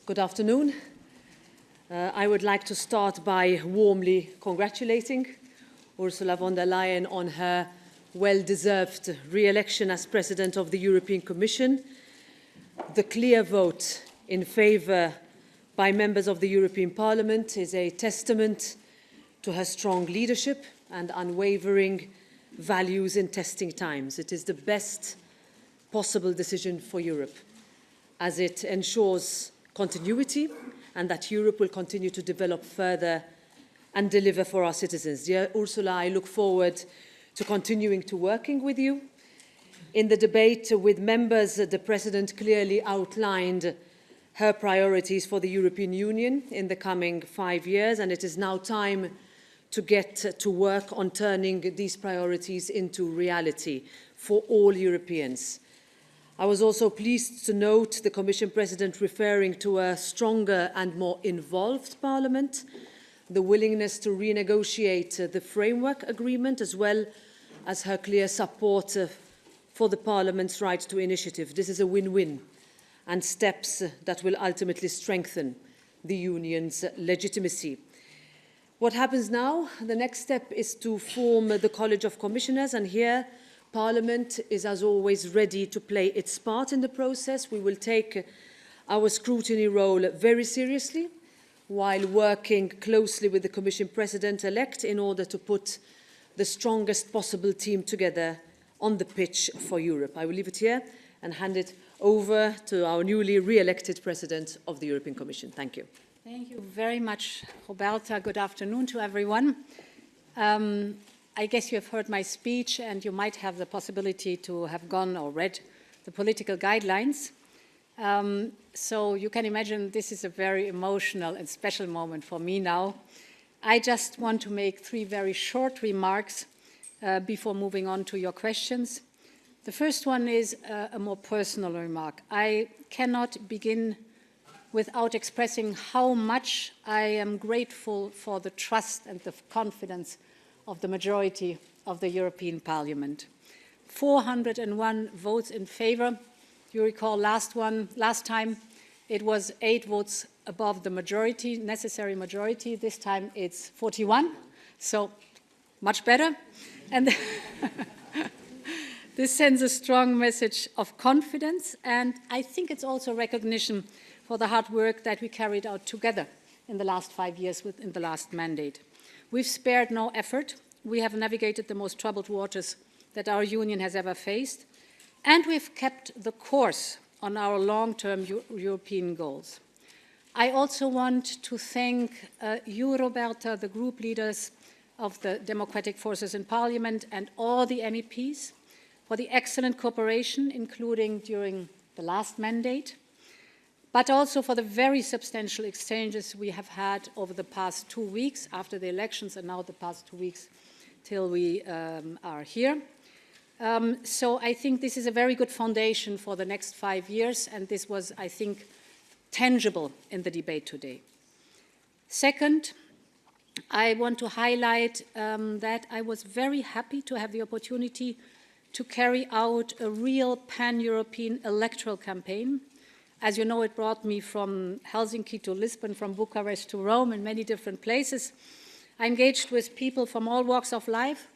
Good afternoon. I would like to start by warmly congratulating Ursula von der Leyen on her well-deserved re-election as President of the European Commission. The clear vote in favour by members of the European Parliament is a testament to her strong leadership and unwavering values in testing times. It is the best possible decision for Europe, as it ensures continuity and that Europe will continue to develop further and deliver for our citizens. Dear Ursula, I look forward to continuing to working with you. In the debate with members, the President clearly outlined her priorities for the European Union in the coming 5 years, and it is now time to get to work on turning these priorities into reality for all Europeans. I was also pleased to note the Commission President referring to a stronger and more involved Parliament, the willingness to renegotiate the framework agreement, as well as her clear support for the Parliament's right to initiative. This is a win-win and steps that will ultimately strengthen the Union's legitimacy. What happens now? The next step is to form the College of Commissioners, and here Parliament is, as always, ready to play its part in the process. We will take our scrutiny role very seriously while working closely with the Commission President-elect in order to put the strongest possible team together on the pitch for Europe. I will leave it here and hand it over to our newly re-elected President of the European Commission. Thank you. Thank you very much, Roberta. Good afternoon to everyone. I guess you have heard my speech and you might have the possibility to have gone or read the political guidelines. So you can imagine this is a very emotional and special moment for me now. I just want to make 3 very short remarks before moving on to your questions. The first one is a more personal remark. I cannot begin without expressing how much I am grateful for the trust and the confidence of the majority of the European Parliament. 401 votes in favour. You recall last time it was 8 votes above the majority, necessary majority. This time it's 41, so much better. And this sends a strong message of confidence, and I think it's also recognition for the hard work that we carried out together in the last 5 years within the last mandate. We've spared no effort. We have navigated the most troubled waters that our union has ever faced, and we've kept the course on our long-term European goals. I also want to thank you, Roberta, the group leaders of the democratic forces in Parliament, and all the MEPs for the excellent cooperation, including during the last mandate, but also for the very substantial exchanges we have had over the past 2 weeks after the elections, and now the past 2 weeks till we are here. So I think this is a very good foundation for the next 5 years, and this was, I think, tangible in the debate today. Second, I want to highlight that I was very happy to have the opportunity to carry out a real pan-European electoral campaign. As you know, it brought me from Helsinki to Lisbon, from Bucharest to Rome, and many different places. I engaged with people from all walks of life,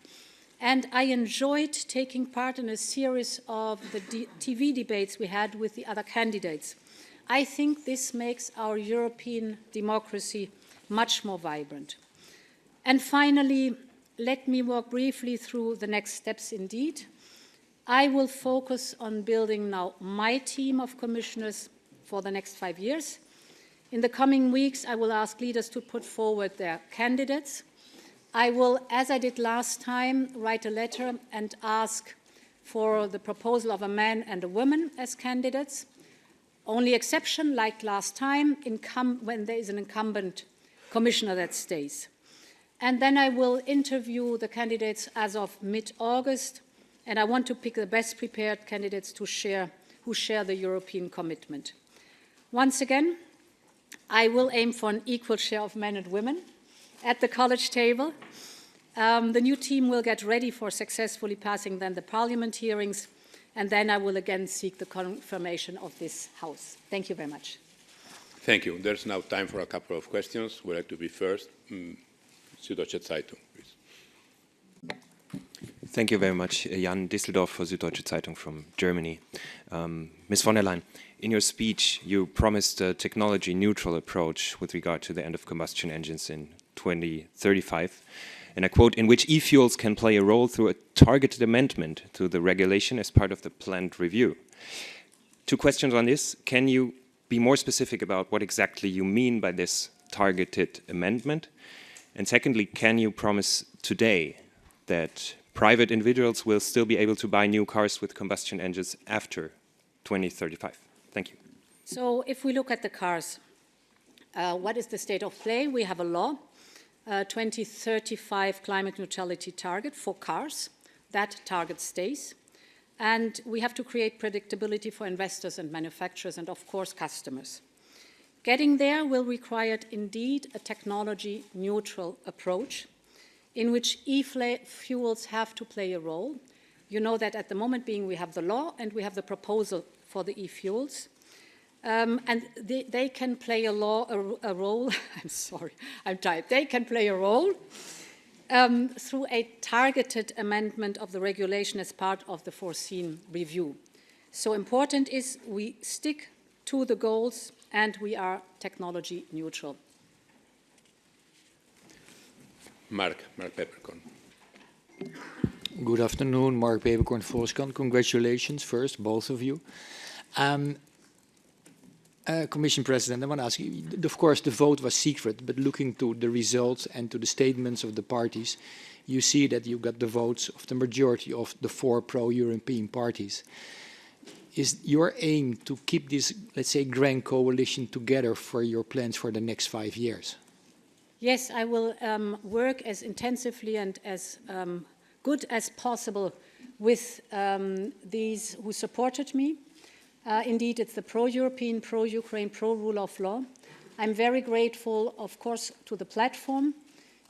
and I enjoyed taking part in a series of the TV debates we had with the other candidates. I think this makes our European democracy much more vibrant. And finally, let me walk briefly through the next steps indeed. I will focus on building now my team of commissioners for the next 5 years. In the coming weeks, I will ask leaders to put forward their candidates. I will, as I did last time, write a letter and ask for the proposal of a man and a woman as candidates. Only exception, like last time, when there is an incumbent commissioner that stays. And then I will interview the candidates as of mid-August, and I want to pick the best prepared candidates who share the European commitment. Once again, I will aim for an equal share of men and women at the college table. The new team will get ready for successfully passing then the Parliament hearings, and then I will again seek the confirmation of this House. Thank you very much. Thank you. There's now time for a couple of questions. Would like to be first. Süddeutsche Zeitung, please. Thank you very much. Jan Disseldorf for Süddeutsche Zeitung from Germany. Ms. von der Leyen, in your speech, you promised a technology-neutral approach with regard to the end of combustion engines in 2035. And I quote, in which e-fuels can play a role through a targeted amendment to the regulation as part of the planned review. Two questions on this. Can you be more specific about what exactly you mean by this targeted amendment? And secondly, can you promise today that private individuals will still be able to buy new cars with combustion engines after 2035? Thank you. So if we look at the cars, what is the state of play? We have a law, 2035 climate neutrality target for cars. That target stays. And we have to create predictability for investors and manufacturers and, of course, customers. Getting there will require, indeed, a technology-neutral approach in which e-fuels have to play a role. You know that at the moment being we have the law and we have the proposal for the e-fuels. And they can play a role, I'm sorry, I'm tired. They can play a role through a targeted amendment of the regulation as part of the foreseen review. So important is we stick to the goals and we are technology neutral. Mark Peppercorn. Good afternoon, Mark Peppercorn, Volkskrant. Congratulations first, both of you. Commission President, I want to ask you, of course, the vote was secret, but looking to the results and to the statements of the parties, you see that you got the votes of the majority of the 4 pro-European parties. Is your aim to keep this, let's say, grand coalition together for your plans for the next 5 years? Yes, I will work as intensively and as good as possible with these who supported me. Indeed, it's the pro-European, pro-Ukraine, pro-rule of law. I'm very grateful, of course, to the platform,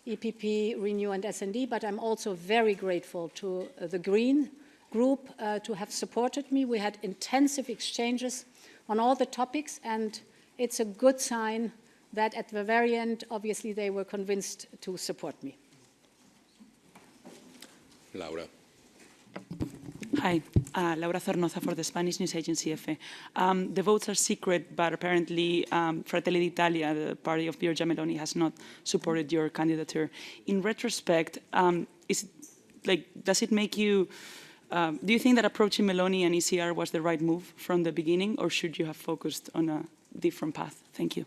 EPP, Renew and SD, but I'm also very grateful to the Green group to have supported me. We had intensive exchanges on all the topics, and it's a good sign that at the very end, obviously, they were convinced to support me. Laura. Hi, Laura Zornoza for the Spanish news agency EFE. The votes are secret, but apparently Fratelli d'Italia, the party of Giorgia Meloni, has not supported your candidature. In retrospect, does it make you, do you think that approaching Meloni and ECR was the right move from the beginning, or should you have focused on a different path? Thank you.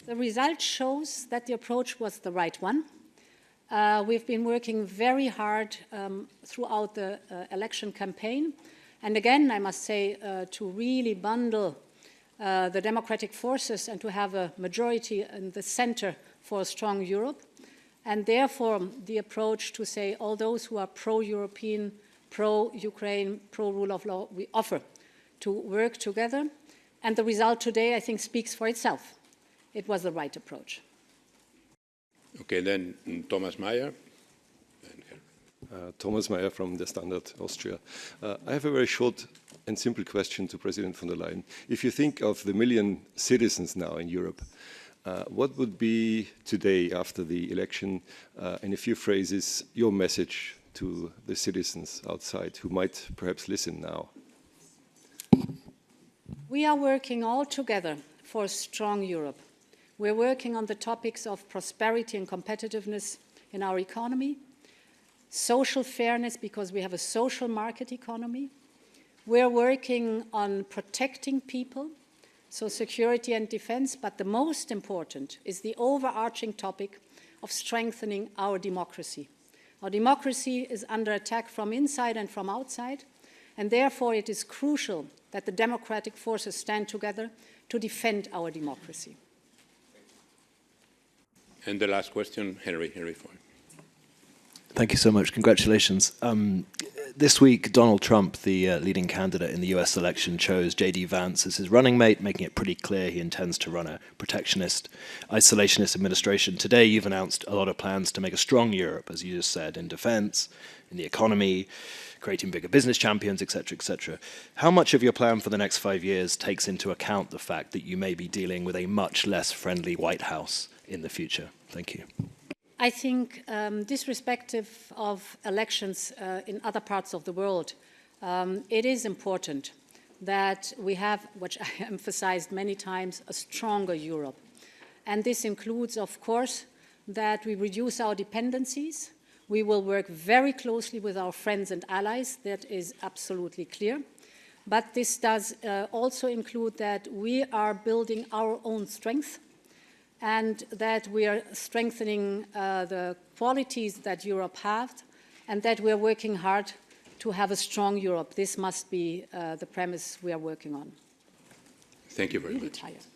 The result shows that the approach was the right one. We've been working very hard throughout the election campaign. And again, I must say, to really bundle the democratic forces and to have a majority in the center for a strong Europe. And therefore, the approach to say all those who are pro-European, pro-Ukraine, pro-rule of law, we offer to work together. And the result today, I think, speaks for itself. It was the right approach. Okay, then Thomas Meyer. Thomas Meyer from the Standard Austria. I have a very short and simple question to President von der Leyen. If you think of the million citizens now in Europe, what would be today, after the election, in a few phrases, your message to the citizens outside who might perhaps listen now? We are working all together for a strong Europe. We're working on the topics of prosperity and competitiveness in our economy, social fairness because we have a social market economy. We're working on protecting people, so security and defense, but the most important is the overarching topic of strengthening our democracy. Our democracy is under attack from inside and from outside, and therefore it is crucial that the democratic forces stand together to defend our democracy. And the last question, Henry Foy. Thank you so much. Congratulations. This week, Donald Trump, the leading candidate in the US election, chose J.D. Vance as his running mate, making it pretty clear he intends to run a protectionist, isolationist administration. Today, you've announced a lot of plans to make a strong Europe, as you just said, in defense, in the economy, creating bigger business champions, etc., etc. How much of your plan for the next 5 years takes into account the fact that you may be dealing with a much less friendly White House in the future? Thank you. I think, irrespective of elections in other parts of the world, it is important that we have, which I emphasized many times, a stronger Europe. And this includes, of course, that we reduce our dependencies. We will work very closely with our friends and allies. That is absolutely clear. But this does also include that we are building our own strength, and that we are strengthening the qualities that Europe has, and that we are working hard to have a strong Europe. This must be the premise we are working on. Thank you very Really much. tired.